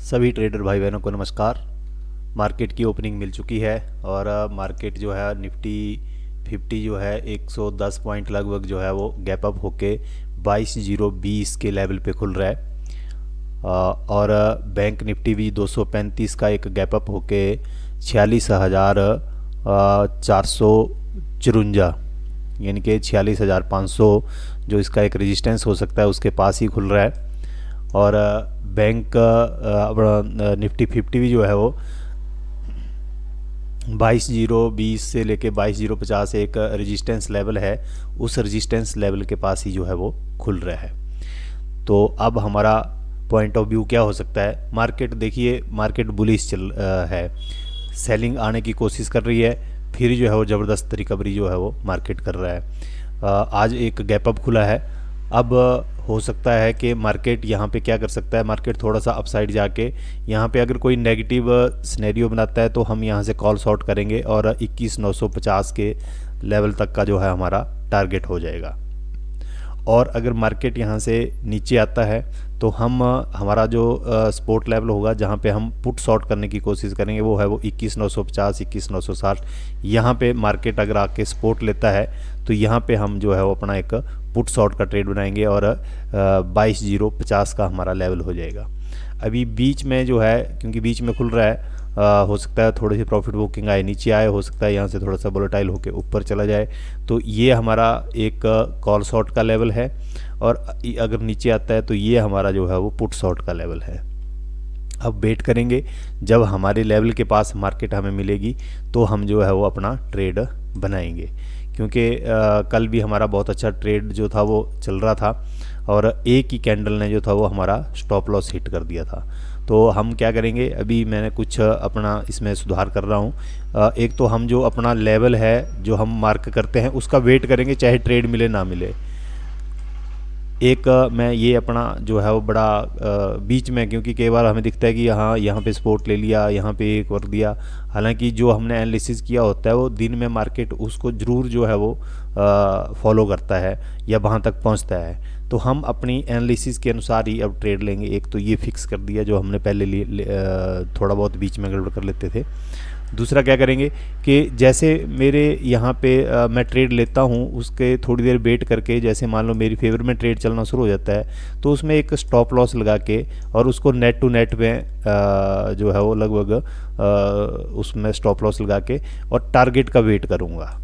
सभी ट्रेडर भाई बहनों को नमस्कार। मार्केट की ओपनिंग मिल चुकी है और मार्केट जो है निफ्टी 50 जो है 110 पॉइंट लगभग जो है वो गैप अप होके 22,020 के लेवल पे खुल रहा है। और बैंक निफ्टी भी 235 का एक गैप अप होके 46,454 यानी कि 46,500 जो इसका एक रेजिस्टेंस हो सकता है उसके पास ही खुल रहा है। और बैंक अपना निफ्टी 50 भी जो है वो 22,020 से लेके 22,050 एक रेजिस्टेंस लेवल है, उस रेजिस्टेंस लेवल के पास ही जो है वो खुल रहा है। तो अब हमारा पॉइंट ऑफ व्यू क्या हो सकता है। मार्केट देखिए, मार्केट बुलिश है, सेलिंग आने की कोशिश कर रही है, फिर जो है वो ज़बरदस्त रिकवरी जो है वो मार्केट कर रहा है। आज एक गैप अप खुला है। अब हो सकता है कि मार्केट यहाँ पे क्या कर सकता है, मार्केट थोड़ा सा अपसाइड जाके यहाँ पे अगर कोई नेगेटिव सिनेरियो बनाता है तो हम यहाँ से कॉल शॉर्ट करेंगे और 21,950 के लेवल तक का जो है हमारा टारगेट हो जाएगा। और अगर मार्केट यहाँ से नीचे आता है तो हम हमारा जो सपोर्ट लेवल होगा जहाँ पे हम पुट शॉर्ट करने की कोशिश करेंगे वो है वो 21,950 21,960। यहाँ पे मार्केट अगर आके सपोर्ट लेता है तो यहाँ पे हम जो है वो अपना एक पुट शॉर्ट का ट्रेड बनाएंगे और 22,050 का हमारा लेवल हो जाएगा। अभी बीच में जो है, क्योंकि बीच में खुल रहा है, हो सकता है थोड़ी सी प्रॉफिट बुकिंग आए, नीचे आए, हो सकता है यहाँ से थोड़ा सा वोलेटाइल होकर ऊपर चला जाए। तो ये हमारा एक कॉल शॉर्ट का लेवल है और अगर नीचे आता है तो ये हमारा जो है वो पुट शॉर्ट का लेवल है। अब वेट करेंगे, जब हमारे लेवल के पास मार्केट हमें मिलेगी तो हम जो है वो अपना ट्रेड बनाएंगे। क्योंकि कल भी हमारा बहुत अच्छा ट्रेड जो था वो चल रहा था और एक ही कैंडल ने जो था वो हमारा स्टॉप लॉस हिट कर दिया था। तो हम क्या करेंगे, अभी मैंने कुछ अपना इसमें सुधार कर रहा हूँ। एक तो हम जो अपना लेवल है जो हम मार्क करते हैं उसका वेट करेंगे, चाहे ट्रेड मिले ना मिले। एक मैं ये अपना जो है वो बड़ा बीच में, क्योंकि कई बार हमें दिखता है कि यहाँ पे सपोर्ट ले लिया, यहाँ पे एक कर दिया, हालांकि जो हमने एनालिसिस किया होता है वो दिन में मार्केट उसको ज़रूर जो है वो फॉलो करता है या वहाँ तक पहुँचता है। तो हम अपनी एनालिसिस के अनुसार ही अब ट्रेड लेंगे। एक तो ये फिक्स कर दिया जो हमने पहले थोड़ा बहुत बीच में गड़बड़ कर लेते थे। दूसरा क्या करेंगे कि जैसे मेरे यहाँ पे मैं ट्रेड लेता हूँ उसके थोड़ी देर वेट करके, जैसे मान लो मेरी फेवर में ट्रेड चलना शुरू हो जाता है तो उसमें एक स्टॉप लॉस लगा के और उसको नेट टू नेट में जो है वो लगभग उसमें स्टॉप लॉस लगा के और टारगेट का वेट करूँगा।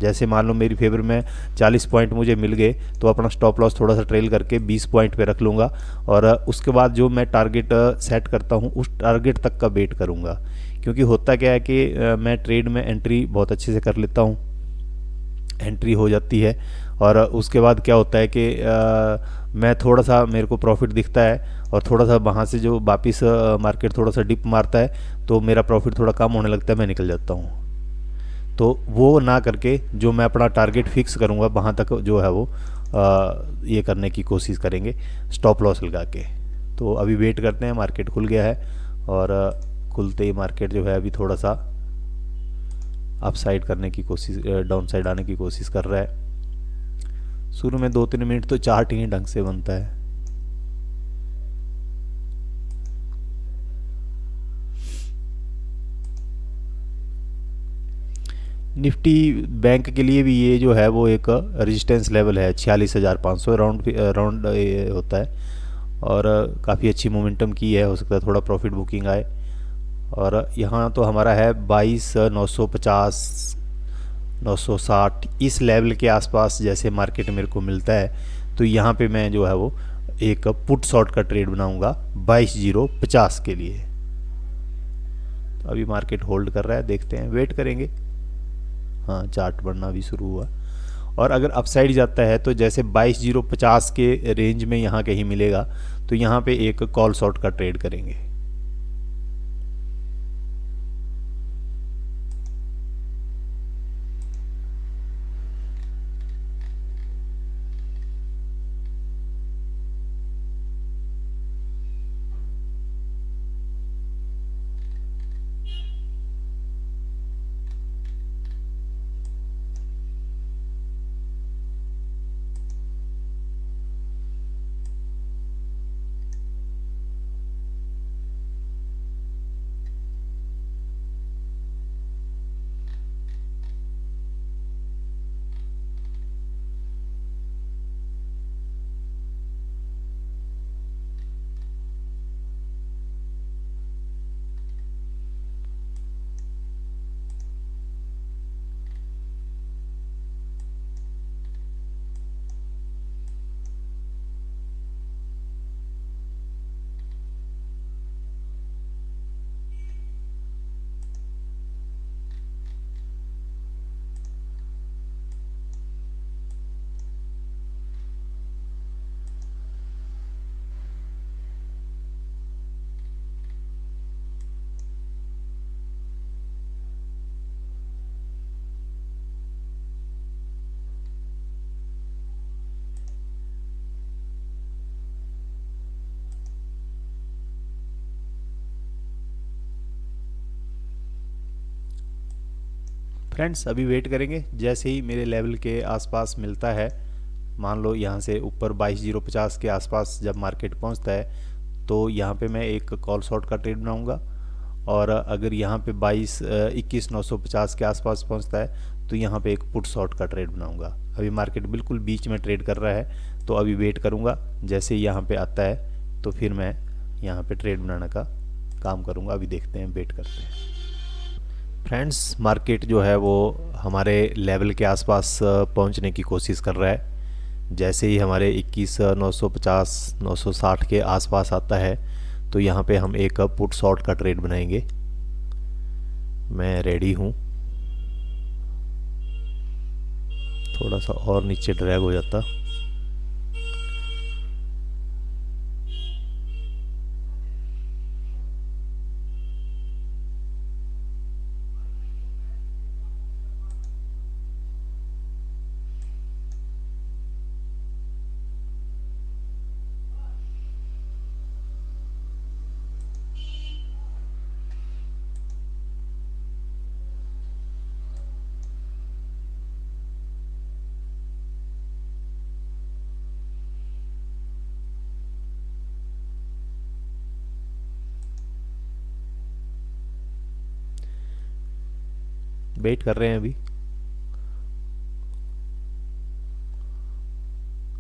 जैसे मान लो मेरी फेवर में 40 पॉइंट मुझे मिल गए तो अपना स्टॉप लॉस थोड़ा सा ट्रेल करके 20 पॉइंट पे रख लूँगा और उसके बाद जो मैं टारगेट सेट करता हूँ उस टारगेट तक का वेट करूँगा। क्योंकि होता क्या है कि मैं ट्रेड में एंट्री बहुत अच्छे से कर लेता हूँ, एंट्री हो जाती है और उसके बाद क्या होता है कि मैं थोड़ा सा, मेरे को प्रॉफिट दिखता है और थोड़ा सा वहाँ से जो वापस मार्केट थोड़ा सा डिप मारता है तो मेरा प्रॉफिट थोड़ा कम होने लगता है, मैं निकल जाता हूँ। तो वो ना करके जो मैं अपना टारगेट फिक्स करूँगा वहाँ तक जो है वो ये करने की कोशिश करेंगे स्टॉप लॉस लगा के। तो अभी वेट करते हैं, मार्केट खुल गया है और खुलते ही मार्केट जो है अभी थोड़ा सा अप साइड करने की कोशिश, डाउन साइड आने की कोशिश कर रहा है। शुरू में 2-3 मिनट तो चार्ट ही ढंग से बनता है। निफ्टी बैंक के लिए भी ये जो है वो एक रेजिस्टेंस लेवल है 46,500 राउंड राउंड होता है और काफ़ी अच्छी मोमेंटम की है, हो सकता है थोड़ा प्रॉफिट बुकिंग आए। और यहाँ तो हमारा है 22,950 960 इस लेवल के आसपास जैसे मार्केट मेरे को मिलता है तो यहाँ पे मैं जो है वो एक पुट शॉर्ट का ट्रेड बनाऊंगा 22,050 के लिए। तो अभी मार्केट होल्ड कर रहा है, देखते हैं, वेट करेंगे। हाँ, चार्ट बढ़ना भी शुरू हुआ और अगर अपसाइड जाता है तो जैसे 22,050 के रेंज में यहाँ कहीं मिलेगा तो यहाँ पे एक कॉल शॉर्ट का ट्रेड करेंगे। फ्रेंड्स अभी वेट करेंगे, जैसे ही मेरे लेवल के आसपास मिलता है, मान लो यहाँ से ऊपर 22,050 के आसपास जब मार्केट पहुँचता है तो यहाँ पे मैं एक कॉल शॉर्ट का ट्रेड बनाऊंगा। और अगर यहाँ पे 21,950 के आसपास पहुँचता है तो यहाँ पे एक पुट शॉर्ट का ट्रेड बनाऊंगा। अभी मार्केट बिल्कुल बीच में ट्रेड कर रहा है तो अभी वेट करूँगा, जैसे ही यहाँ पे आता है तो फिर मैं यहाँ पे ट्रेड बनाने का काम करूँगा। अभी देखते हैं, वेट करते हैं। फ्रेंड्स मार्केट जो है वो हमारे लेवल के आसपास पहुंचने की कोशिश कर रहा है। जैसे ही हमारे 21,950 960 के आसपास आता है तो यहाँ पे हम एक पुट शॉर्ट का ट्रेड बनाएंगे। मैं रेडी हूँ। थोड़ा सा और नीचे ड्रैग हो जाता। वेट कर रहे हैं। अभी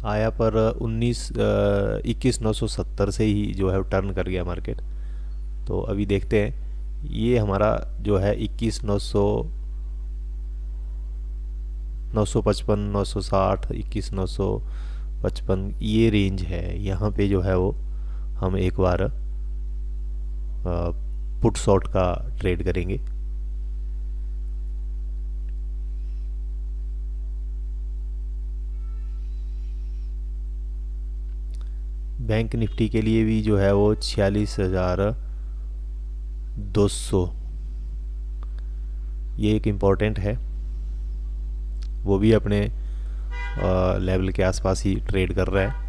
आया पर 21,970 से ही जो है टर्न कर गया मार्केट। तो अभी देखते हैं, ये हमारा जो है 955 960 21,955 ये रेंज है। यहाँ पे जो है वो हम एक बार पुट शॉर्ट का ट्रेड करेंगे। बैंक निफ्टी के लिए भी जो है वो 46,200 ये एक इम्पॉर्टेंट है। वो भी अपने लेवल के आसपास ही ट्रेड कर रहा है।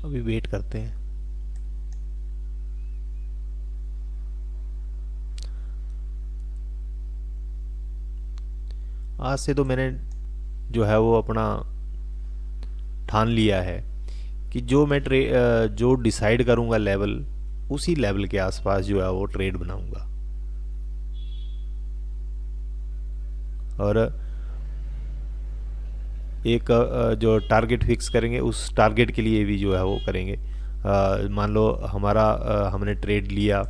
अभी वेट करते हैं। आज से तो मैंने जो है वो अपना ठान लिया है कि जो डिसाइड करूंगा लेवल, उसी लेवल के आसपास जो है वो ट्रेड बनाऊंगा। और एक जो टारगेट फिक्स करेंगे उस टारगेट के लिए भी जो है वो करेंगे। मान लो हमारा हमने ट्रेड लिया,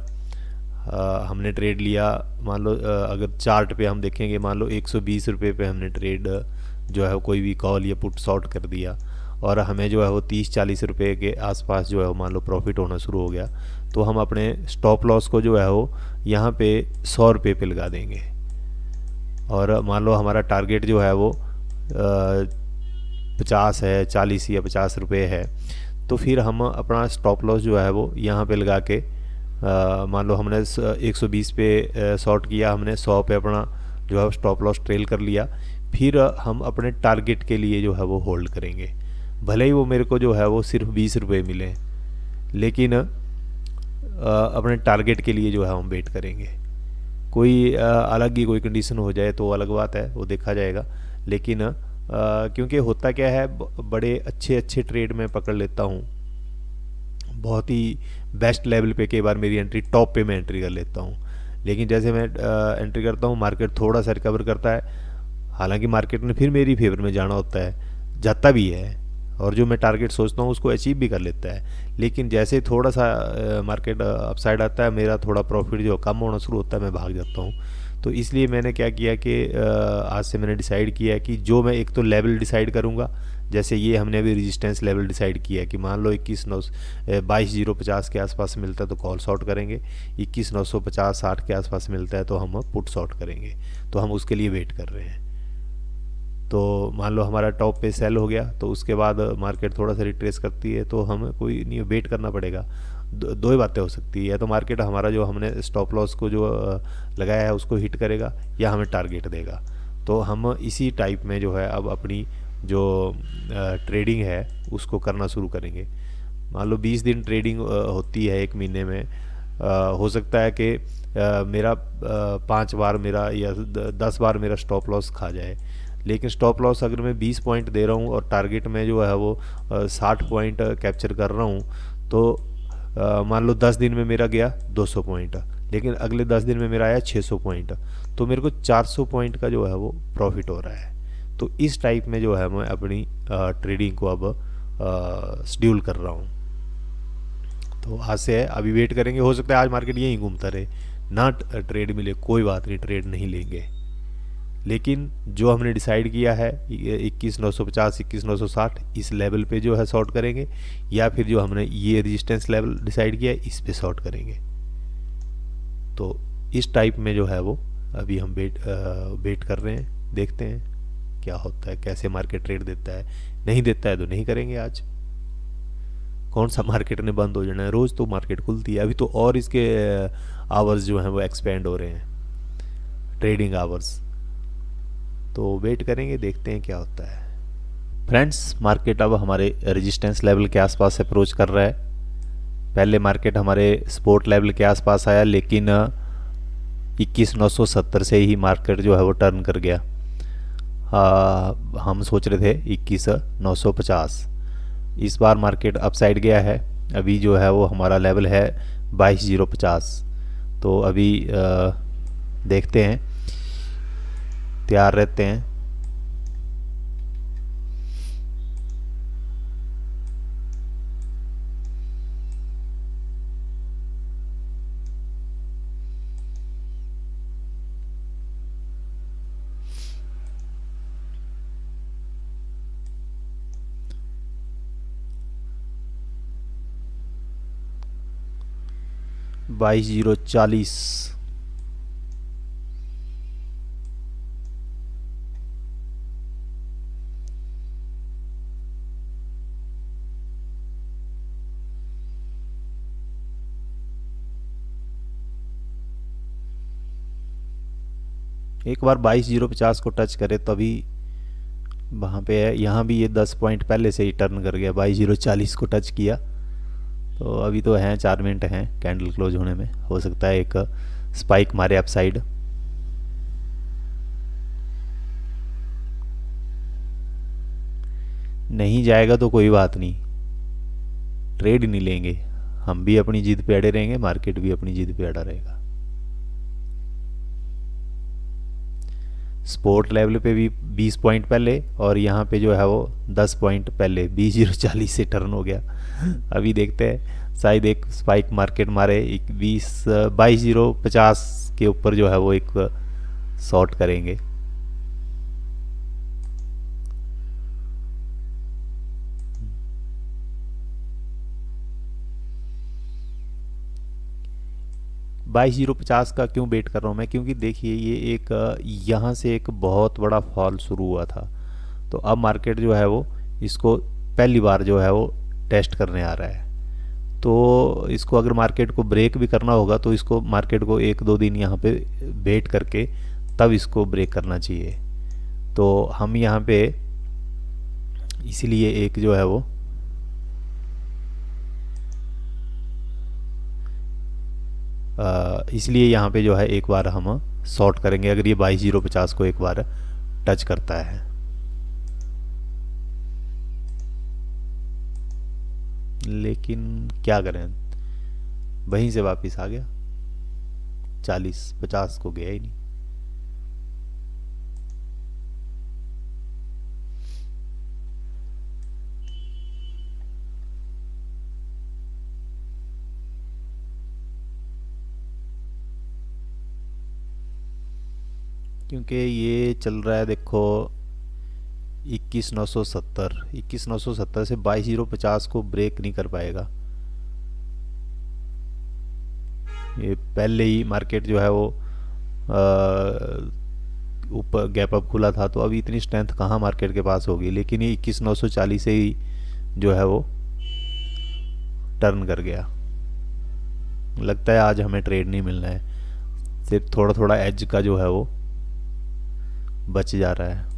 मान लो अगर चार्ट पे हम देखेंगे, मान लो 120 रुपये पे हमने ट्रेड जो है कोई भी कॉल या पुट शॉर्ट कर दिया और हमें जो है वो 30-40 रुपये के आसपास जो है वो मान लो प्रॉफिट होना शुरू हो गया, तो हम अपने स्टॉप लॉस को जो है वो यहाँ पे 100 रुपये पे लगा देंगे। और मान लो हमारा टारगेट जो है वो 50 है, 40 या 50 रुपये है, तो फिर हम अपना स्टॉप लॉस जो है वो यहाँ पे लगा के मान लो हमने 120 पे शॉर्ट किया, हमने 100 पे अपना जो है स्टॉप लॉस ट्रेल कर लिया, फिर हम अपने टारगेट के लिए जो है वो होल्ड करेंगे। भले ही वो मेरे को जो है वो सिर्फ 20 रुपये मिले, लेकिन अपने टारगेट के लिए जो है हम वेट करेंगे। कोई अलग ही कोई कंडीशन हो जाए तो अलग बात है, वो देखा जाएगा। लेकिन क्योंकि होता क्या है, बड़े अच्छे अच्छे ट्रेड में पकड़ लेता हूँ, बहुत ही बेस्ट लेवल पे कई बार मेरी एंट्री टॉप पे मैं एंट्री कर लेता हूँ, लेकिन जैसे मैं एंट्री करता हूँ मार्केट थोड़ा सा रिकवर करता है, हालांकि मार्केट ने फिर मेरी फेवर में जाना होता है, जाता भी है और जो मैं टारगेट सोचता हूँ उसको अचीव भी कर लेता है। लेकिन जैसे थोड़ा सा मार्केट अपसाइड आता है, मेरा थोड़ा प्रॉफिट जो कम होना शुरू होता है, मैं भाग जाता हूँ। तो इसलिए मैंने क्या किया कि आज से मैंने डिसाइड किया कि जो मैं एक तो लेवल डिसाइड करूँगा, जैसे ये हमने अभी रेजिस्टेंस लेवल डिसाइड किया कि मान लो 22,050 के आसपास मिलता है तो कॉल शॉर्ट करेंगे, 21,950-60 के आसपास मिलता है तो हम पुट शॉर्ट करेंगे। तो हम उसके लिए वेट कर रहे हैं। तो मान लो हमारा टॉप पे सेल हो गया तो उसके बाद मार्केट थोड़ा सा रिट्रेस करती है तो हमें कोई नहीं वेट करना पड़ेगा। दो ही बातें हो सकती है, या तो मार्केट हमारा जो हमने स्टॉप लॉस को जो लगाया है उसको हिट करेगा या हमें टारगेट देगा। तो हम इसी टाइप में जो है अब अपनी जो ट्रेडिंग है उसको करना शुरू करेंगे। मान लो 20 दिन ट्रेडिंग होती है एक महीने में, हो सकता है कि मेरा 5 बार मेरा या 10 बार मेरा स्टॉप लॉस खा जाए, लेकिन स्टॉप लॉस अगर मैं 20 पॉइंट दे रहा हूँ और टारगेट में जो है वो 60 पॉइंट कैप्चर कर रहा हूँ, तो मान लो 10 दिन में मेरा गया 200 पॉइंट, लेकिन अगले 10 दिन में मेरा आया 600 पॉइंट, तो मेरे को 400 पॉइंट का जो है वो प्रॉफिट हो रहा है। तो इस टाइप में जो है मैं अपनी ट्रेडिंग को अब शेड्यूल कर रहा हूँ। तो आज से है, अभी वेट करेंगे, हो सकता है आज मार्केट यहीं घूमता रहे, ना ट्रेड मिले, कोई बात नहीं, ट्रेड नहीं लेंगे। लेकिन जो हमने डिसाइड किया है 21,950 21,960 इस लेवल पे जो है शॉर्ट करेंगे, या फिर जो हमने ये रेजिस्टेंस लेवल डिसाइड किया है इस पे शॉर्ट करेंगे। तो इस टाइप में जो है वो अभी हम वेट कर रहे हैं, देखते हैं क्या होता है, कैसे मार्केट ट्रेड देता है। नहीं देता है तो नहीं करेंगे। आज कौन सा मार्केट ने बंद हो जाना है, रोज़ तो मार्केट खुलती है। अभी तो और इसके आवर्स जो हैं वो एक्सपेंड हो रहे हैं, ट्रेडिंग आवर्स। तो वेट करेंगे, देखते हैं क्या होता है। फ्रेंड्स, मार्केट अब हमारे रेजिस्टेंस लेवल के आसपास अप्रोच कर रहा है। पहले मार्केट हमारे सपोर्ट लेवल के आसपास आया, लेकिन 21,970 से ही मार्केट जो है वो टर्न कर गया। हम सोच रहे थे 21,950, इस बार मार्केट अपसाइड गया है। अभी जो है वो हमारा लेवल है 22,050। तो अभी देखते हैं, तैयार रहते हैं। बाईस 040। एक बार 22,050 को टच करे तभी वहाँ पे है। यहाँ भी ये 10 पॉइंट पहले से ही टर्न कर गया, 22,040 को टच किया। तो अभी तो हैं 4 मिनट हैं कैंडल क्लोज होने में, हो सकता है एक स्पाइक मारे अपसाइड। नहीं जाएगा तो कोई बात नहीं, ट्रेड नहीं लेंगे, हम भी अपनी जिद पे अड़े रहेंगे, मार्केट भी अपनी जिद पे अड़ा रहेगा। स्पोर्ट लेवल पे भी 20 पॉइंट पहले, और यहाँ पे जो है वो 10 पॉइंट पहले 20,040 से टर्न हो गया। अभी देखते हैं, शायद एक स्पाइक मार्केट मारे 22,050 के ऊपर जो है वो एक शॉर्ट करेंगे। बाईस 050 का क्यों वेट कर रहा हूँ मैं, क्योंकि देखिए ये एक यहाँ से एक बहुत बड़ा फॉल शुरू हुआ था। तो अब मार्केट जो है वो इसको पहली बार जो है वो टेस्ट करने आ रहा है। तो इसको अगर मार्केट को ब्रेक भी करना होगा तो इसको मार्केट को 1-2 दिन यहाँ पे वेट करके तब इसको ब्रेक करना चाहिए। तो हम यहाँ पे इसीलिए एक जो है वो इसलिए यहाँ पे जो है एक बार हम शॉर्ट करेंगे अगर ये 22,050 को एक बार टच करता है। लेकिन क्या करें, वहीं से वापस आ गया, 40-50 को गया ही नहीं। क्योंकि ये चल रहा है देखो 21,970 से 22,050 को ब्रेक नहीं कर पाएगा। ये पहले ही मार्केट जो है वो ऊपर गैप अप खुला था, तो अभी इतनी स्ट्रेंथ कहाँ मार्केट के पास होगी, लेकिन ये 21,940 से ही जो है वो टर्न कर गया। लगता है आज हमें ट्रेड नहीं मिलना है, सिर्फ थोड़ा थोड़ा एज का जो है वो बच जा रहा है।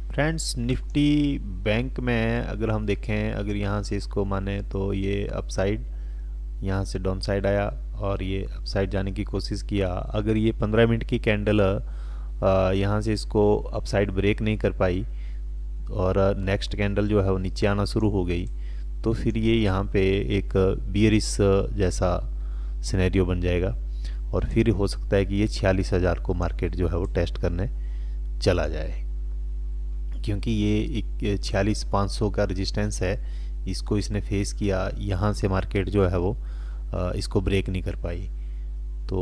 फ्रेंड्स, निफ्टी बैंक में अगर हम देखें, अगर यहाँ से इसको माने तो ये अपसाइड, यहाँ से डाउन साइड आया और ये अपसाइड जाने की कोशिश किया। अगर ये 15 मिनट की कैंडल यहाँ से इसको अपसाइड ब्रेक नहीं कर पाई और नेक्स्ट कैंडल जो है वो नीचे आना शुरू हो गई, तो फिर ये यहाँ पे एक बियरिश जैसा सिनेरियो बन जाएगा और फिर हो सकता है कि ये 46,000 को मार्केट जो है वो टेस्ट करने चला जाए, क्योंकि ये एक 46,500 का रेजिस्टेंस है, इसको इसने फेस किया, यहाँ से मार्केट जो है वो इसको ब्रेक नहीं कर पाई। तो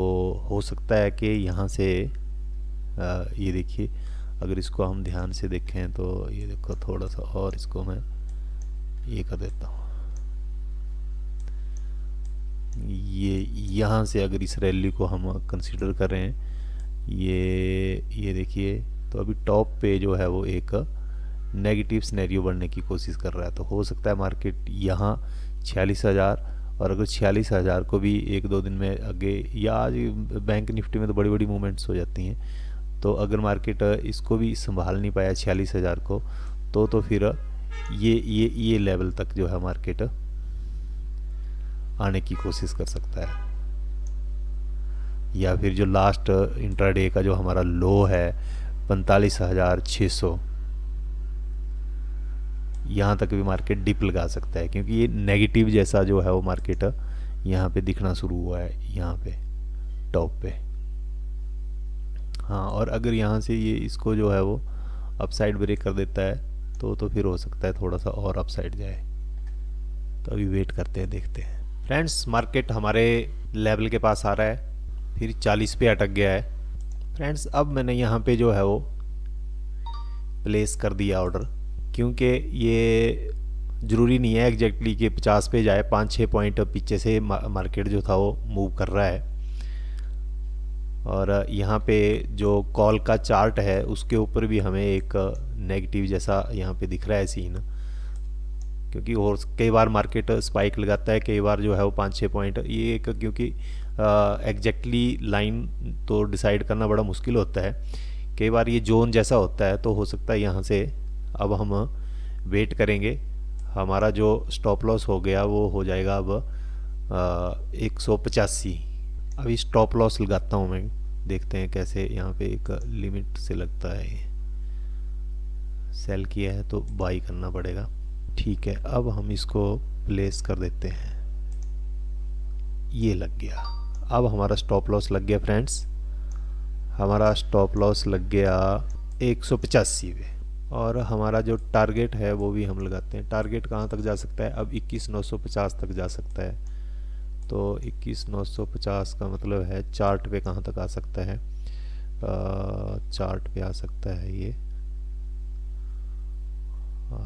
हो सकता है कि यहाँ से ये देखिए, अगर इसको हम ध्यान से देखें तो ये देखो, थोड़ा सा और इसको मैं ये कर देता हूँ। ये यहाँ से अगर इस रैली को हम कंसीडर कर रहे हैं, ये देखिए, तो अभी टॉप पे जो है वो एक नेगेटिव सिनेरियो बनने की कोशिश कर रहा है। तो हो सकता है मार्केट यहाँ 46,000। और अगर 46,000 को भी 1-2 दिन में आगे, या आज बैंक निफ्टी में तो बड़ी बड़ी मूवमेंट्स हो जाती हैं, तो अगर मार्केट इसको भी संभाल नहीं पाया 46,000 को, तो फिर ये लेवल तक जो है मार्केट आने की कोशिश कर सकता है। या फिर जो लास्ट इंट्राडे का जो हमारा लो है 45,600, यहाँ तक भी मार्केट डिप लगा सकता है, क्योंकि ये नेगेटिव जैसा जो है वो मार्केट यहाँ पे दिखना शुरू हुआ है, यहाँ पे टॉप पे। हाँ, और अगर यहाँ से ये इसको जो है वो अपसाइड ब्रेक कर देता है तो फिर हो सकता है थोड़ा सा और अपसाइड जाए। तो अभी वेट करते हैं, देखते हैं। फ्रेंड्स, मार्केट हमारे लेवल के पास आ रहा है, फिर 40 पे अटक गया है। फ्रेंड्स, अब मैंने यहाँ पे जो है वो प्लेस कर दिया ऑर्डर, क्योंकि ये ज़रूरी नहीं है एग्जैक्टली कि 50 पे जाए। 5-6 पॉइंट पीछे से मार्केट जो था वो मूव कर रहा है। और यहाँ पे जो कॉल का चार्ट है उसके ऊपर भी हमें एक नेगेटिव जैसा यहाँ पे दिख रहा है सीन, क्योंकि और कई बार मार्केट स्पाइक लगाता है, कई बार जो है वो 5-6 पॉइंट, ये एक, क्योंकि एग्जैक्टली लाइन तो डिसाइड करना बड़ा मुश्किल होता है। कई बार ये जोन जैसा होता है, तो हो सकता है यहाँ से अब हम वेट करेंगे। हमारा जो स्टॉप लॉस हो गया वो हो जाएगा अब 185। अभी स्टॉप लॉस लगाता हूँ मैं, देखते हैं कैसे। यहाँ पे एक लिमिट से लगता है, सेल किया है तो बाई करना पड़ेगा। ठीक है, अब हम इसको प्लेस कर देते हैं, ये लग गया। अब हमारा स्टॉप लॉस लग गया फ्रेंड्स, हमारा स्टॉप लॉस लग गया 185 पे। और हमारा जो टारगेट है वो भी हम लगाते हैं। टारगेट कहाँ तक जा सकता है? अब 21,950 तक जा सकता है। तो 21,950 का मतलब है चार्ट पे कहाँ तक आ सकता है? चार्ट पे आ सकता है ये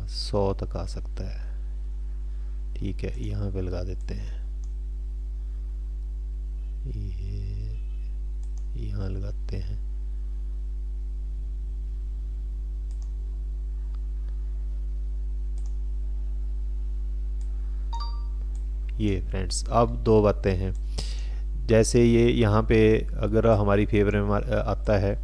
100 तक आ सकता है। ठीक है, यहाँ पे लगा देते हैं, ये यहाँ लगाते हैं। ये फ्रेंड्स, अब दो बातें हैं। जैसे ये यहाँ पे अगर हमारी फेवर में आता है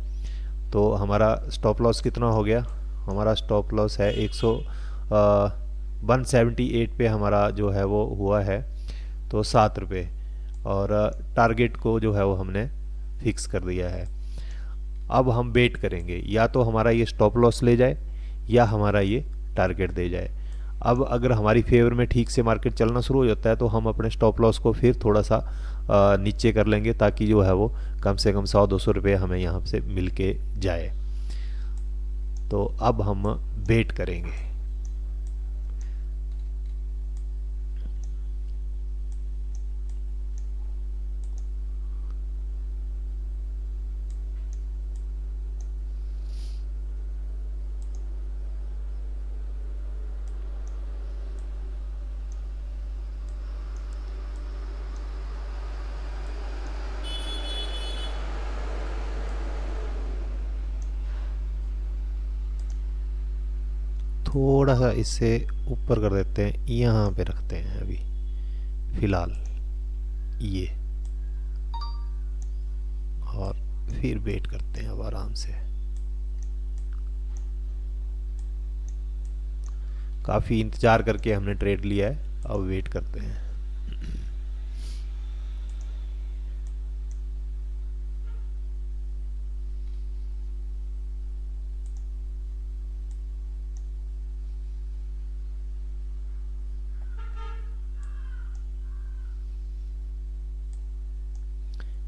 तो हमारा स्टॉप लॉस कितना हो गया? हमारा स्टॉप लॉस है 178 पे हमारा जो है वो हुआ है, तो 7 रुपये। और टारगेट को जो है वो हमने फिक्स कर दिया है। अब हम वेट करेंगे, या तो हमारा ये स्टॉप लॉस ले जाए या हमारा ये टारगेट दे जाए। अब अगर हमारी फेवर में ठीक से मार्केट चलना शुरू हो जाता है तो हम अपने स्टॉप लॉस को फिर थोड़ा सा नीचे कर लेंगे, ताकि जो है वो कम से कम 100-200 रुपये हमें यहाँ से मिल के जाए। तो अब हम वेट करेंगे। थोड़ा सा इससे ऊपर कर देते हैं, यहाँ पे रखते हैं अभी फिलहाल ये, और फिर वेट करते हैं अब आराम से। काफ़ी इंतज़ार करके हमने ट्रेड लिया है, अब वेट करते हैं।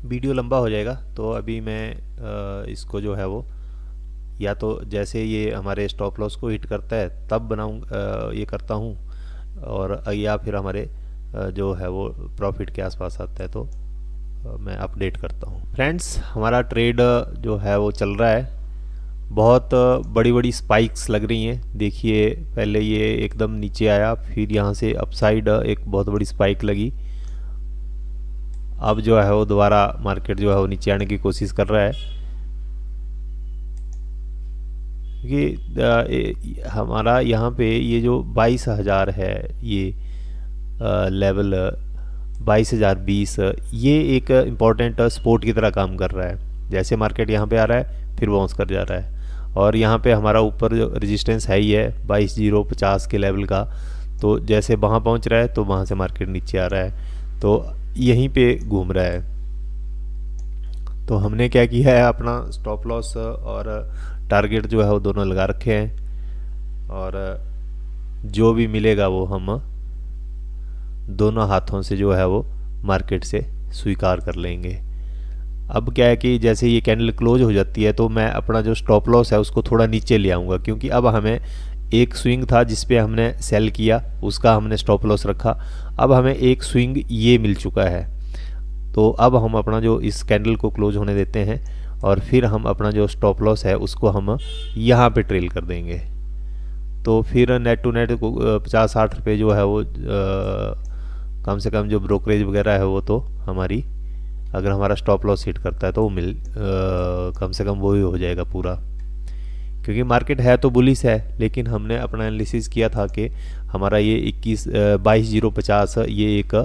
वीडियो लंबा हो जाएगा, तो अभी मैं इसको जो है वो, या तो जैसे ये हमारे स्टॉप लॉस को हिट करता है तब ये करता हूँ, और या फिर हमारे जो है वो प्रॉफिट के आसपास आता है तो मैं अपडेट करता हूँ। फ्रेंड्स, हमारा ट्रेड जो है वो चल रहा है। बहुत बड़ी बड़ी स्पाइक्स लग रही हैं। देखिए, पहले ये एकदम नीचे आया, फिर यहाँ से अपसाइड एक बहुत बड़ी स्पाइक लगी। अब जो है वो दोबारा मार्केट जो है वो नीचे आने की कोशिश कर रहा है, क्योंकि हमारा यहाँ पे ये जो 22,000 है, ये लेवल 22,020 ये एक इम्पॉर्टेंट सपोर्ट की तरह काम कर रहा है। जैसे मार्केट यहाँ पे आ रहा है फिर बाउंस कर जा रहा है, और यहाँ पे हमारा ऊपर जो रेजिस्टेंस है ही है 22,050 के लेवल का, तो जैसे वहाँ पहुँच रहा है तो वहाँ से मार्केट नीचे आ रहा है, तो यहीं पे घूम रहा है। तो हमने क्या किया है, अपना स्टॉप लॉस और टारगेट जो है वो दोनों लगा रखे हैं, और जो भी मिलेगा वो हम दोनों हाथों से जो है वो मार्केट से स्वीकार कर लेंगे। अब क्या है कि जैसे ये कैंडल क्लोज हो जाती है तो मैं अपना जो स्टॉप लॉस है उसको थोड़ा नीचे ले आऊँगा, क्योंकि अब हमें एक स्विंग था जिस पे हमने सेल किया, उसका हमने स्टॉप लॉस रखा, अब हमें एक स्विंग ये मिल चुका है। तो अब हम अपना जो इस कैंडल को क्लोज होने देते हैं और फिर हम अपना जो स्टॉप लॉस है उसको हम यहाँ पे ट्रेल कर देंगे। तो फिर नेट टू नेट 50-60 रुपये जो है वो कम से कम जो ब्रोकरेज वगैरह है वो तो हमारी, अगर हमारा स्टॉप लॉस हिट करता है तो वो कम से कम वो ही हो जाएगा पूरा, क्योंकि मार्केट है तो बुलिश है, लेकिन हमने अपना एनालिसिस किया था कि हमारा ये 22,050 ये एक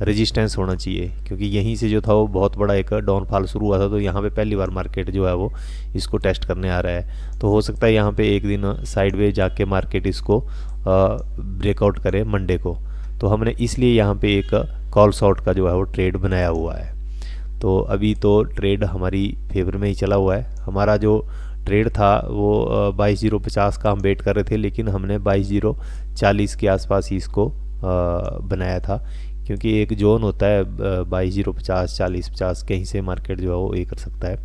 रेजिस्टेंस होना चाहिए, क्योंकि यहीं से जो था वो बहुत बड़ा एक डाउनफॉल शुरू हुआ था, तो यहाँ पे पहली बार मार्केट जो है वो इसको टेस्ट करने आ रहा है। तो हो सकता है यहाँ पे एक दिन साइडवेज जाके मार्केट इसको ब्रेकआउट करे मंडे को, तो हमने इसलिए यहाँ पे एक कॉल शॉर्ट का जो है वो ट्रेड बनाया हुआ है। तो अभी तो ट्रेड हमारी फेवर में ही चला हुआ है। हमारा जो ट्रेड था वो 22,050 का हम वेट कर रहे थे, लेकिन हमने 22,040 के आसपास ही इसको बनाया था, क्योंकि एक जोन होता है 22,050 40-50 कहीं से मार्केट जो है वो ये कर सकता है।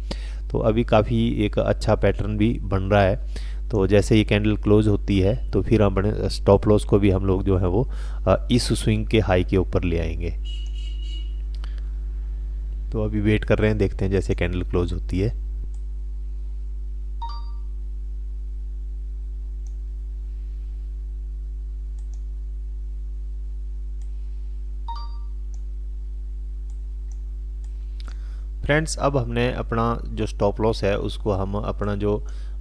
तो अभी काफ़ी एक अच्छा पैटर्न भी बन रहा है। तो जैसे ये कैंडल क्लोज होती है तो फिर हम अपने स्टॉप लॉस को भी हम लोग जो है वो इस स्विंग के हाई के ऊपर ले आएंगे। तो अभी वेट कर रहे हैं, देखते हैं जैसे कैंडल क्लोज होती है। फ्रेंड्स, अब हमने अपना जो स्टॉप लॉस है उसको हम अपना जो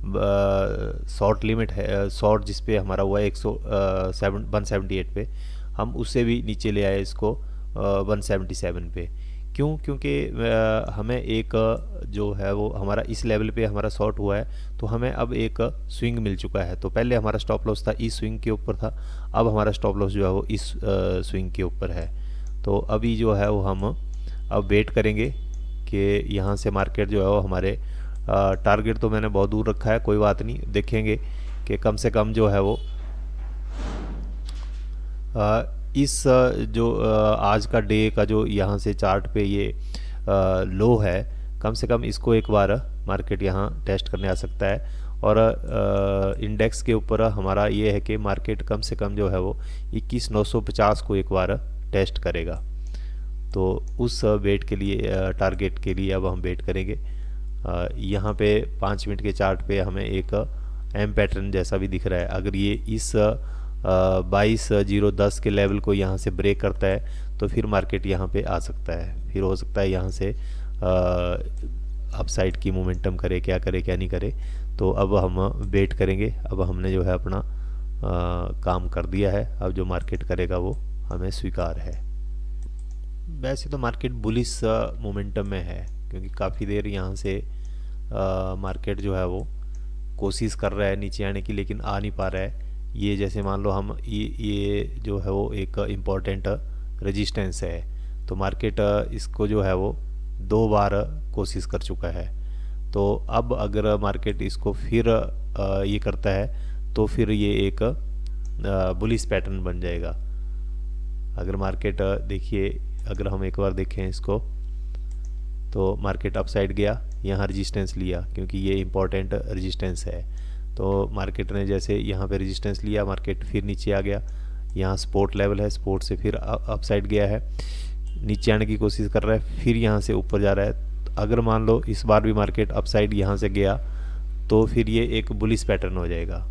शॉर्ट लिमिट है, शॉर्ट जिस पे हमारा हुआ है 178 पे, हम उससे भी नीचे ले आए इसको 177 पे। क्यों? क्योंकि हमें एक जो है वो हमारा इस लेवल पे हमारा शॉर्ट हुआ है, तो हमें अब एक स्विंग मिल चुका है। तो पहले हमारा स्टॉप लॉस था इस स्विंग के ऊपर था, अब हमारा स्टॉप लॉस जो है वो इस स्विंग के ऊपर है। तो अभी जो है वो हम अब वेट करेंगे कि यहाँ से मार्केट जो है वो हमारे टारगेट तो मैंने बहुत दूर रखा है, कोई बात नहीं, देखेंगे कि कम से कम जो है वो इस जो आज का डे का जो यहाँ से चार्ट पे ये लो है, कम से कम इसको एक बार मार्केट यहाँ टेस्ट करने आ सकता है। और इंडेक्स के ऊपर हमारा ये है कि मार्केट कम से कम जो है वो 21,950 को एक बार टेस्ट करेगा। तो उस वेट के लिए, टारगेट के लिए अब हम वेट करेंगे। यहाँ पे 5 मिनट के चार्ट पे हमें एक एम पैटर्न जैसा भी दिख रहा है। अगर ये इस 22,010 के लेवल को यहाँ से ब्रेक करता है तो फिर मार्केट यहाँ पे आ सकता है, फिर हो सकता है यहाँ से अपसाइड की मोमेंटम करे, क्या करे क्या नहीं करे। तो अब हम वेट करेंगे। अब हमने जो है अपना काम कर दिया है, अब जो मार्केट करेगा वो हमें स्वीकार है। वैसे तो मार्केट बुलिश मोमेंटम में है, क्योंकि काफ़ी देर यहाँ से मार्केट जो है वो कोशिश कर रहा है नीचे आने की, लेकिन आ नहीं पा रहा है। ये जैसे मान लो हम ये जो है वो एक इम्पॉर्टेंट रेजिस्टेंस है, तो मार्केट इसको जो है वो 2 बार कोशिश कर चुका है। तो अब अगर मार्केट इसको फिर ये करता है तो फिर ये एक बुलिश पैटर्न बन जाएगा। अगर मार्केट देखिए, अगर हम एक बार देखें इसको, तो मार्केट अपसाइड गया, यहाँ रेजिस्टेंस लिया, क्योंकि ये इम्पॉर्टेंट रेजिस्टेंस है। तो मार्केट ने जैसे यहाँ पे रेजिस्टेंस लिया, मार्केट फिर नीचे आ गया, यहाँ सपोर्ट लेवल है, सपोर्ट से फिर अपसाइड गया है, नीचे आने की कोशिश कर रहा है, फिर यहाँ से ऊपर जा रहा है। अगर मान लो इस बार भी मार्केट अपसाइड यहाँ से गया तो फिर ये एक बुलिश पैटर्न हो जाएगा।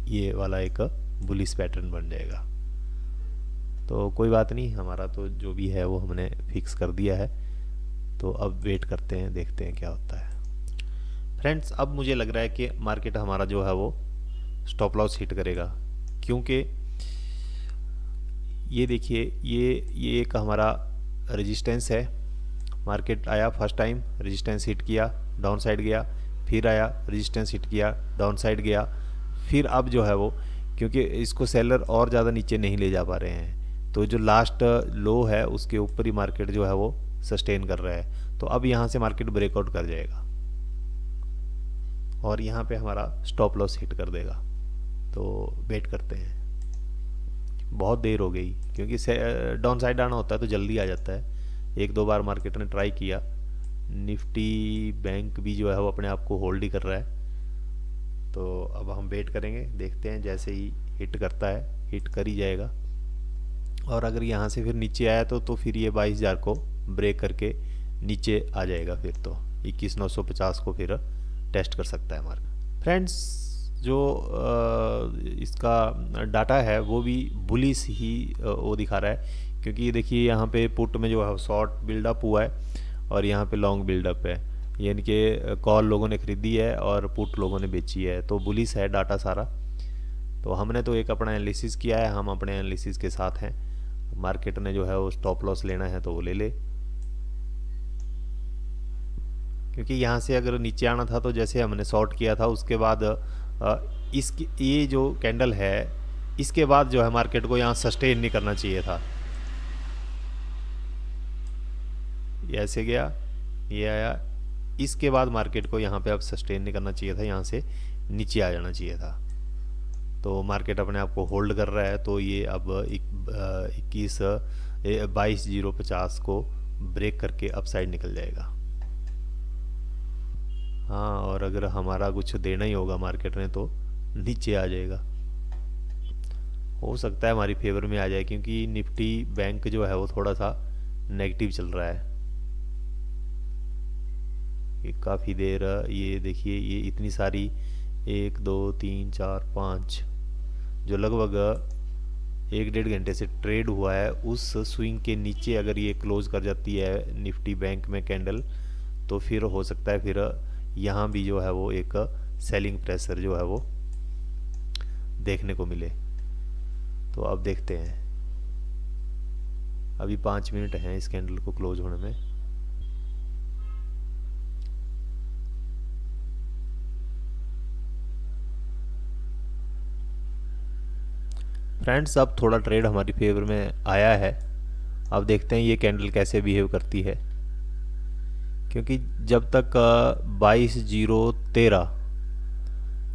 ये वाला एक बुलिश पैटर्न बन जाएगा। तो कोई बात नहीं, हमारा तो जो भी है वो हमने फिक्स कर दिया है। तो अब वेट करते हैं, देखते हैं क्या होता है। फ्रेंड्स अब मुझे लग रहा है कि मार्केट हमारा जो है वो स्टॉप लॉस हिट करेगा, क्योंकि ये देखिए ये एक हमारा रेजिस्टेंस है। मार्केट आया फर्स्ट टाइम, रेजिस्टेंस हिट किया, डाउन साइड गया, फिर आया रेजिस्टेंस हिट किया, डाउन साइड गया, फिर अब जो है वो, क्योंकि इसको सेलर और ज़्यादा नीचे नहीं ले जा पा रहे हैं, तो जो लास्ट लो है उसके ऊपर ही मार्केट जो है वो सस्टेन कर रहा है। तो अब यहाँ से मार्केट ब्रेकआउट कर जाएगा और यहाँ पे हमारा स्टॉप लॉस हिट कर देगा। तो वेट करते हैं, बहुत देर हो गई, क्योंकि डाउन साइड आना होता है तो जल्दी आ जाता है। एक दो बार मार्केट ने ट्राई किया, निफ्टी बैंक भी जो है वो अपने आप को होल्ड ही कर रहा है। तो अब हम वेट करेंगे, देखते हैं, जैसे ही हिट करता है, हिट कर ही जाएगा। और अगर यहाँ से फिर नीचे आया तो फिर ये 22,000 को ब्रेक करके नीचे आ जाएगा, फिर तो 21,950 को फिर टेस्ट कर सकता है मार्केट। फ्रेंड्स जो इसका डाटा है वो भी बुलिश ही वो दिखा रहा है, क्योंकि ये देखिए यहाँ पे पुट में जो है शॉर्ट बिल्डअप हुआ है और यहाँ पे लॉन्ग बिल्डअप है, यानी कि कॉल लोगों ने खरीदी है और पुट लोगों ने बेची है। तो बुलिश है डाटा सारा। तो हमने तो एक अपना एनालिसिस किया है, हम अपने एनालिसिस के साथ हैं। मार्केट ने जो है वो स्टॉप लॉस लेना है तो वो ले ले, क्योंकि यहाँ से अगर नीचे आना था तो जैसे हमने शॉर्ट किया था उसके बाद इसकी ये जो कैंडल है इसके बाद जो है मार्केट को यहाँ सस्टेन नहीं करना चाहिए था। ये ऐसे गया, ये आया, इसके बाद मार्केट को यहाँ पे अब सस्टेन नहीं करना चाहिए था, यहाँ से नीचे आ जाना चाहिए था। तो मार्केट अपने आप को होल्ड कर रहा है, तो ये अब 22,050 को ब्रेक करके अप साइड निकल जाएगा। हाँ, और अगर हमारा कुछ देना ही होगा मार्केट ने तो नीचे आ जाएगा, हो सकता है हमारी फेवर में आ जाए, क्योंकि निफ्टी बैंक जो है वो थोड़ा सा नेगेटिव चल रहा है। ये काफ़ी देर, ये देखिए ये इतनी सारी 1 2 3 4 5 जो लगभग 1-1.5 घंटे से ट्रेड हुआ है, उस स्विंग के नीचे अगर ये क्लोज कर जाती है निफ्टी बैंक में कैंडल, तो फिर हो सकता है फिर यहाँ भी जो है वो एक सेलिंग प्रेशर जो है वो देखने को मिले। तो अब देखते हैं, अभी 5 मिनट हैं इस कैंडल को क्लोज होने में। फ्रेंड्स अब थोड़ा ट्रेड हमारी फेवर में आया है, अब देखते हैं ये कैंडल कैसे बिहेव करती है, क्योंकि जब तक 22,013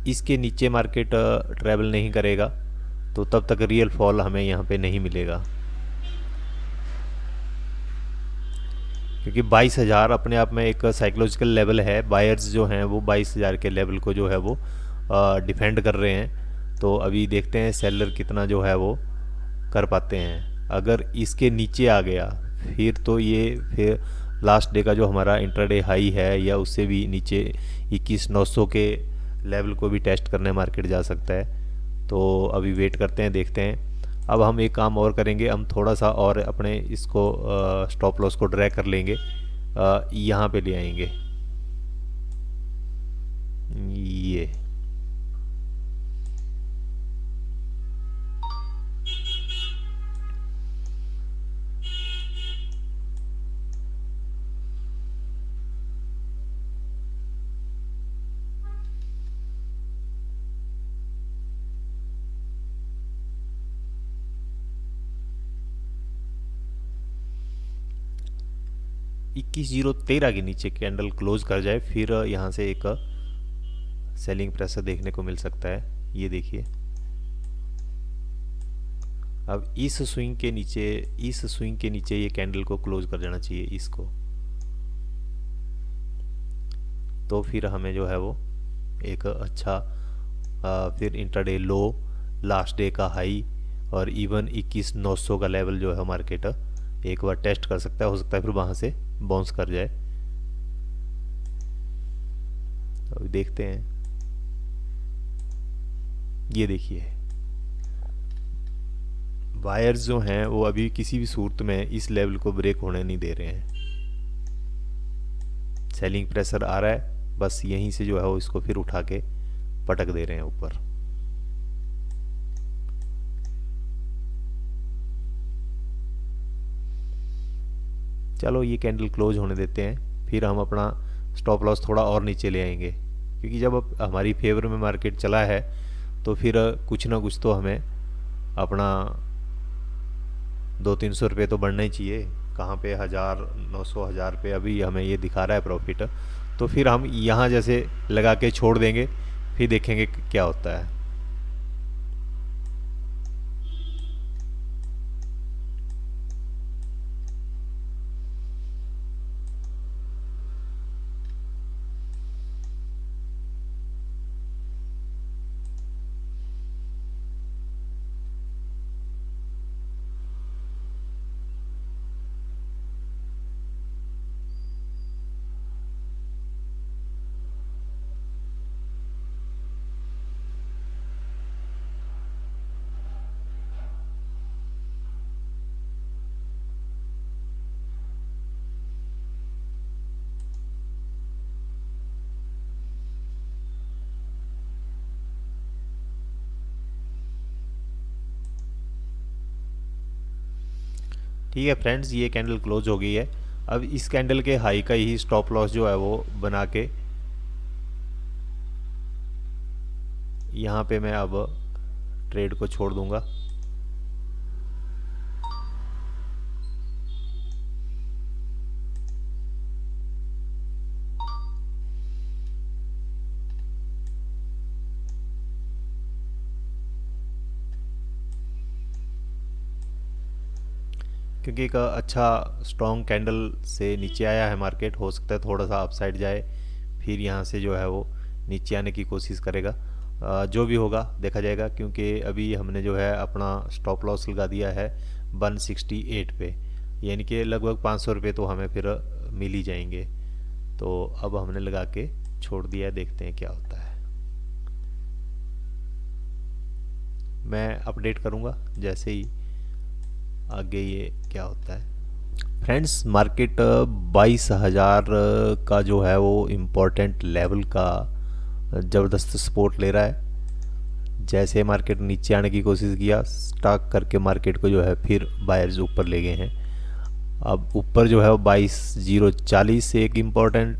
इसके नीचे मार्केट ट्रैवल नहीं करेगा तो तब तक रियल फॉल हमें यहाँ पे नहीं मिलेगा, क्योंकि 22,000 अपने आप में एक साइकोलॉजिकल लेवल है। बायर्स जो हैं वो 22,000 के लेवल को जो है वो डिफेंड कर रहे हैं। तो अभी देखते हैं सेलर कितना जो है वो कर पाते हैं। अगर इसके नीचे आ गया फिर तो ये फिर लास्ट डे का जो हमारा इंट्राडे हाई है या उससे भी नीचे 21,900 के लेवल को भी टेस्ट करने मार्केट जा सकता है। तो अभी वेट करते हैं, देखते हैं। अब हम एक काम और करेंगे, हम थोड़ा सा और अपने इसको स्टॉप लॉस को ड्रैग कर लेंगे, यहाँ पे ले आएंगे ये। इक्कीस 013 के नीचे कैंडल क्लोज कर जाए फिर यहाँ से एक सेलिंग प्रेशर देखने को मिल सकता है। ये देखिए अब इस स्विंग के नीचे ये कैंडल को क्लोज कर जाना चाहिए इसको, तो फिर हमें जो है वो एक अच्छा फिर इंट्राडे लो, लास्ट डे का हाई और इवन 21,900 का लेवल जो है मार्केट एक बार टेस्ट कर सकता है। हो सकता है फिर वहाँ से बाउंस कर जाए। अभी देखते हैं, ये देखिए बायर्स जो हैं वो अभी किसी भी सूरत में इस लेवल को ब्रेक होने नहीं दे रहे हैं। सेलिंग प्रेशर आ रहा है बस यहीं से जो है वो इसको फिर उठा के पटक दे रहे हैं ऊपर। चलो ये कैंडल क्लोज होने देते हैं, फिर हम अपना स्टॉप लॉस थोड़ा और नीचे ले आएंगे, क्योंकि जब अब हमारी फेवर में मार्केट चला है तो फिर कुछ ना कुछ तो हमें अपना 200-300 रुपये तो बढ़ना ही चाहिए। कहाँ पे 1000-900 1000 पे अभी हमें ये दिखा रहा है प्रॉफिट, तो फिर हम यहाँ जैसे लगा के छोड़ देंगे, फिर देखेंगे क्या होता है। ठीक है फ्रेंड्स, ये कैंडल क्लोज हो गई है। अब इस कैंडल के हाई का ही स्टॉप लॉस जो है वो बना के यहाँ पे मैं अब ट्रेड को छोड़ दूंगा। क्योंकि एक अच्छा स्ट्रॉन्ग कैंडल से नीचे आया है मार्केट, हो सकता है थोड़ा सा अपसाइड जाए, फिर यहाँ से जो है वो नीचे आने की कोशिश करेगा। जो भी होगा देखा जाएगा, क्योंकि अभी हमने जो है अपना स्टॉप लॉस लगा दिया है 168 पे, यानी कि लगभग 500 रुपये तो हमें फिर मिल ही जाएंगे। तो अब हमने लगा के छोड़ दिया है, देखते हैं क्या होता है। मैं अपडेट करूँगा जैसे ही आगे ये क्या होता है। फ्रेंड्स, मार्केट 22,000 का जो है वो इम्पोर्टेंट लेवल का ज़बरदस्त सपोर्ट ले रहा है। जैसे मार्केट नीचे आने की कोशिश किया, स्टॉक करके मार्केट को जो है फिर बायर्स ऊपर ले गए हैं। अब ऊपर जो है वो 22,040 से एक इम्पोर्टेंट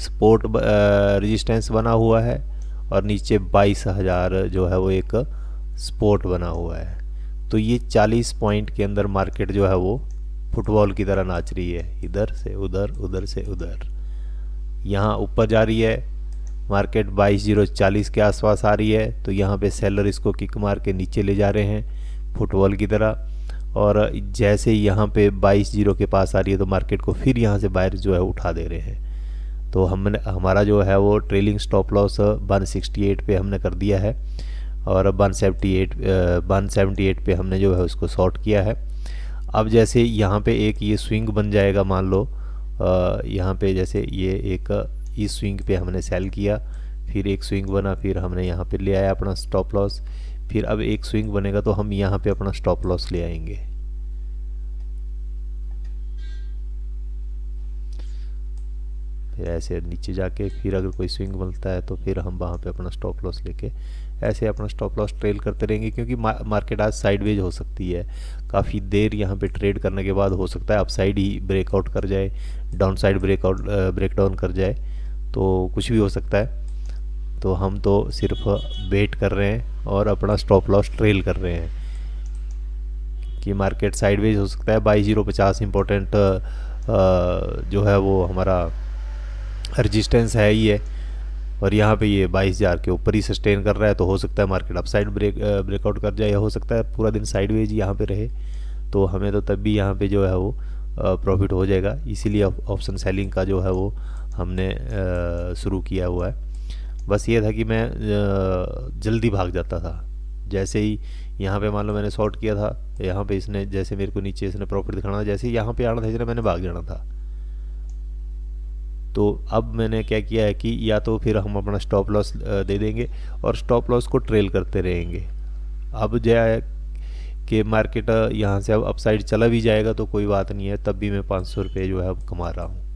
सपोर्ट रेजिस्टेंस बना हुआ है, और नीचे 22,000 जो है वो एक सपोर्ट बना हुआ है। तो ये 40 पॉइंट के अंदर मार्केट जो है वो फुटबॉल की तरह नाच रही है, इधर से उधर, उधर से उधर। यहाँ ऊपर जा रही है मार्केट, 22,040 के आसपास आ रही है, तो यहाँ पे सेलर इसको किक मार के नीचे ले जा रहे हैं फुटबॉल की तरह। और जैसे यहाँ पे 22,000 के पास आ रही है तो मार्केट को फिर यहाँ से बाहर जो है उठा दे रहे हैं। तो हमने हमारा जो है वो ट्रेलिंग स्टॉप लॉस 168 पे हमने कर दिया है, और 178 पे हमने जो है उसको शॉर्ट किया है। अब जैसे यहाँ पे एक ये स्विंग बन जाएगा, मान लो यहाँ पे जैसे ये एक इस स्विंग पे हमने सेल किया, फिर एक स्विंग बना, फिर हमने यहाँ पे ले आया अपना स्टॉप लॉस, फिर अब एक स्विंग बनेगा तो हम यहाँ पे अपना स्टॉप लॉस ले आएंगे। फिर ऐसे नीचे जाके फिर अगर कोई स्विंग बनता है तो फिर हम वहाँ पे अपना स्टॉप लॉस लेके ऐसे अपना स्टॉप लॉस ट्रेल करते रहेंगे। क्योंकि मार्केट आज साइडवेज हो सकती है, काफ़ी देर यहाँ पे ट्रेड करने के बाद हो सकता है अपसाइड ही ब्रेकआउट कर जाए, डाउन साइड ब्रेकडाउन कर जाए, तो कुछ भी हो सकता है। तो हम तो सिर्फ वेट कर रहे हैं और अपना स्टॉप लॉस ट्रेल कर रहे हैं कि मार्केट साइडवेज हो सकता है। 22,050 इम्पोर्टेंट जो है वो हमारा रजिस्टेंस है ही है, और यहाँ पे ये 22,000 के ऊपर ही सस्टेन कर रहा है, तो हो सकता है मार्केट अप साइड ब्रेकआउट कर जाए, या हो सकता है पूरा दिन साइडवेज यहाँ पे रहे, तो हमें तो तब भी यहाँ पे जो है वो प्रॉफिट हो जाएगा। इसीलिए ऑप्शन सेलिंग का जो है वो हमने शुरू किया हुआ है। बस ये था कि मैं जल्दी भाग जाता था। जैसे ही यहाँ पे मान लो मैंने शॉर्ट किया था, यहाँ पे इसने जैसे मेरे को नीचे इसने प्रॉफिट दिखाना था, जैसे ही यहाँ पे आना था इसने मैंने भाग जाना था। तो अब मैंने क्या किया है कि या तो फिर हम अपना स्टॉप लॉस दे देंगे और स्टॉप लॉस को ट्रेल करते रहेंगे। अब जो है कि मार्केट यहाँ से अब अपसाइड चला भी जाएगा तो कोई बात नहीं है, तब भी मैं 500 रुपये जो है अब कमा रहा हूँ।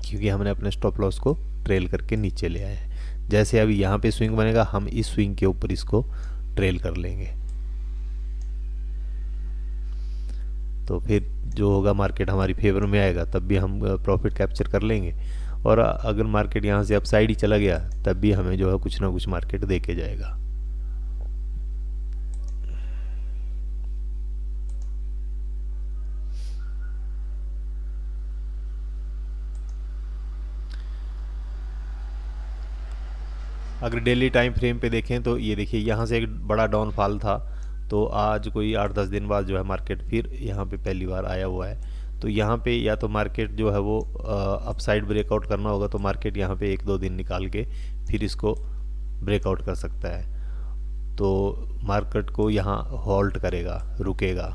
क्योंकि हमने अपने स्टॉप लॉस को ट्रेल करके नीचे ले आए हैं। जैसे अभी यहाँ पे स्विंग बनेगा, हम इस स्विंग के ऊपर इसको ट्रेल कर लेंगे, तो फिर जो होगा मार्केट हमारी फेवर में आएगा, तब भी हम प्रॉफिट कैप्चर कर लेंगे। और अगर मार्केट यहाँ से अपसाइड ही चला गया, तब भी हमें जो है कुछ ना कुछ मार्केट दे के जाएगा। अगर डेली टाइम फ्रेम पे देखें तो ये देखिए, यहाँ से एक बड़ा डाउनफॉल था, तो आज कोई 8-10 दिन बाद जो है मार्केट फिर यहाँ पे पहली बार आया हुआ है। तो यहाँ पे या तो मार्केट जो है वो अपसाइड ब्रेकआउट करना होगा, तो मार्केट यहाँ पे 1-2 दिन निकाल के फिर इसको ब्रेकआउट कर सकता है, तो मार्केट को यहाँ होल्ड करेगा, रुकेगा।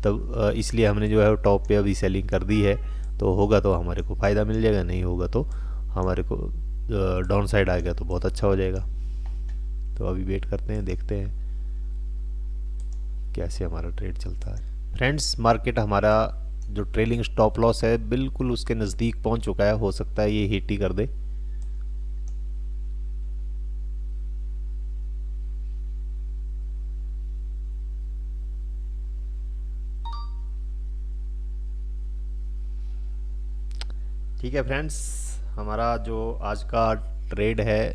तब इसलिए हमने जो है टॉप पे अभी सेलिंग कर दी है, तो होगा तो हमारे को फ़ायदा मिल जाएगा, नहीं होगा तो हमारे को डाउन साइड आएगा तो बहुत अच्छा हो जाएगा। तो अभी वेट करते हैं, देखते हैं कैसे हमारा ट्रेड चलता है। फ्रेंड्स, मार्केट हमारा जो ट्रेलिंग स्टॉप लॉस है बिल्कुल उसके नज़दीक पहुंच चुका है, हो सकता है ये हिट ही कर दे। ठीक है फ्रेंड्स, हमारा जो आज का ट्रेड है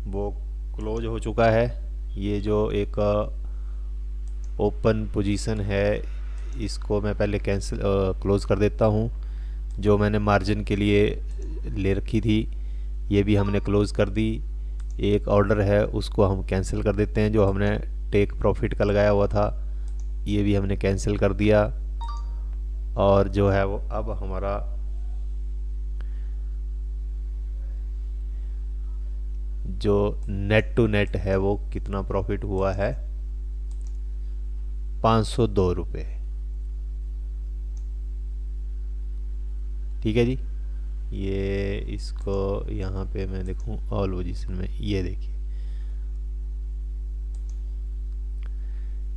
वो क्लोज हो चुका है। ये जो एक ओपन पोजीशन है इसको मैं पहले कैंसिल क्लोज़ कर देता हूँ। जो मैंने मार्जिन के लिए ले रखी थी ये भी हमने क्लोज़ कर दी। एक ऑर्डर है उसको हम कैंसिल कर देते हैं, जो हमने टेक प्रॉफिट का लगाया हुआ था ये भी हमने कैंसिल कर दिया। और जो है वो अब हमारा जो नेट टू नेट है वो कितना प्रॉफिट हुआ है, 502 रुपये। ठीक है जी, ये इसको यहाँ पे मैं देखूँ ऑल पोजीशन में, ये देखिए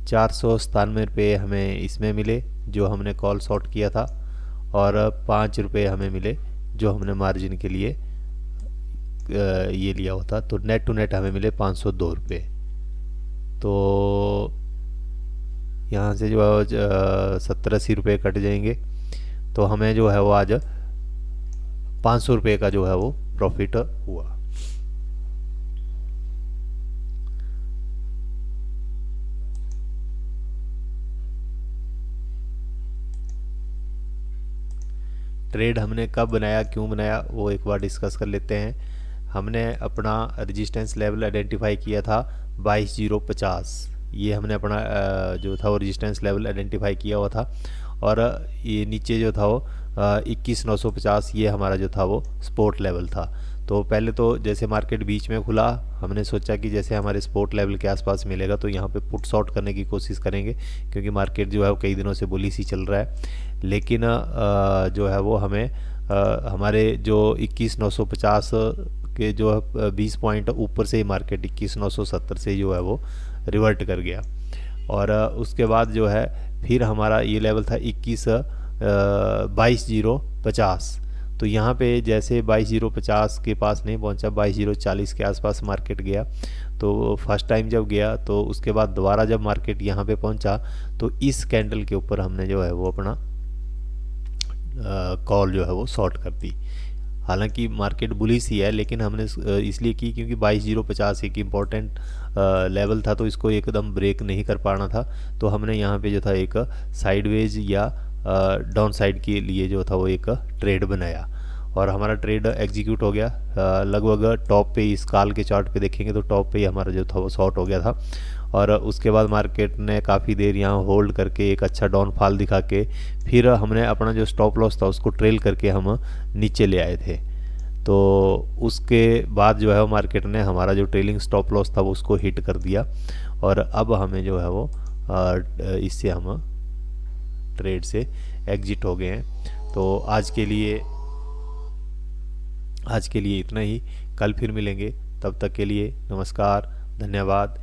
497 रुपये हमें इसमें मिले जो हमने कॉल शॉर्ट किया था, और 5 रुपये हमें मिले जो हमने मार्जिन के लिए ये लिया हुआ था। तो नेट टू नेट हमें मिले 502 रुपये। तो यहाँ से जो है 70-80 रुपये कट जाएंगे, तो हमें जो है वो आज 500 रुपये का जो है वो प्रॉफिट हुआ। ट्रेड हमने कब बनाया, क्यों बनाया, वो एक बार डिस्कस कर लेते हैं। हमने अपना रेजिस्टेंस लेवल आइडेंटिफाई किया था 22,050, ये हमने अपना जो था वो रेजिस्टेंस लेवल आइडेंटिफाई किया हुआ था। और ये नीचे जो था वो 21,950, ये हमारा जो था वो सपोर्ट लेवल था। तो पहले तो जैसे मार्केट बीच में खुला, हमने सोचा कि जैसे हमारे सपोर्ट लेवल के आसपास मिलेगा तो यहाँ पे पुट शॉर्ट करने की कोशिश करेंगे, क्योंकि मार्केट जो है वो कई दिनों से बुलिश ही चल रहा है। लेकिन जो है वो हमें हमारे जो 21,950 के जो 20 पॉइंट ऊपर से ही मार्केट 21,970 से जो है वो रिवर्ट कर गया। और उसके बाद जो है फिर हमारा ये लेवल था 22,050। तो यहाँ पे जैसे 22,050 के पास नहीं पहुँचा, 22,040 के आसपास मार्केट गया। तो फर्स्ट टाइम जब गया तो उसके बाद दोबारा जब मार्केट यहाँ पे पहुँचा तो इस कैंडल के ऊपर हमने जो है वो अपना कॉल जो है वो शॉर्ट कर दी। हालांकि मार्केट बुलिश ही है, लेकिन हमने इसलिए की क्योंकि 22,050 एक इम्पॉर्टेंट लेवल था, तो इसको एकदम ब्रेक नहीं कर पाना था। तो हमने यहाँ पे जो था एक साइडवेज या डाउन साइड के लिए जो था वो एक ट्रेड बनाया, और हमारा ट्रेड एग्जीक्यूट हो गया। लगभग टॉप पे, इस काल के चार्ट पे देखेंगे तो टॉप पे ही हमारा जो था वो शॉर्ट हो गया था। और उसके बाद मार्केट ने काफ़ी देर यहाँ होल्ड करके एक अच्छा डाउनफॉल दिखा के फिर हमने अपना जो स्टॉप लॉस था उसको ट्रेल करके हम नीचे ले आए थे। तो उसके बाद जो है मार्केट ने हमारा जो ट्रेलिंग स्टॉप लॉस था वो उसको हिट कर दिया, और अब हमें जो है वो इससे हम ट्रेड से एग्जिट हो गए हैं। तो आज के लिए इतना ही। कल फिर मिलेंगे, तब तक के लिए नमस्कार, धन्यवाद।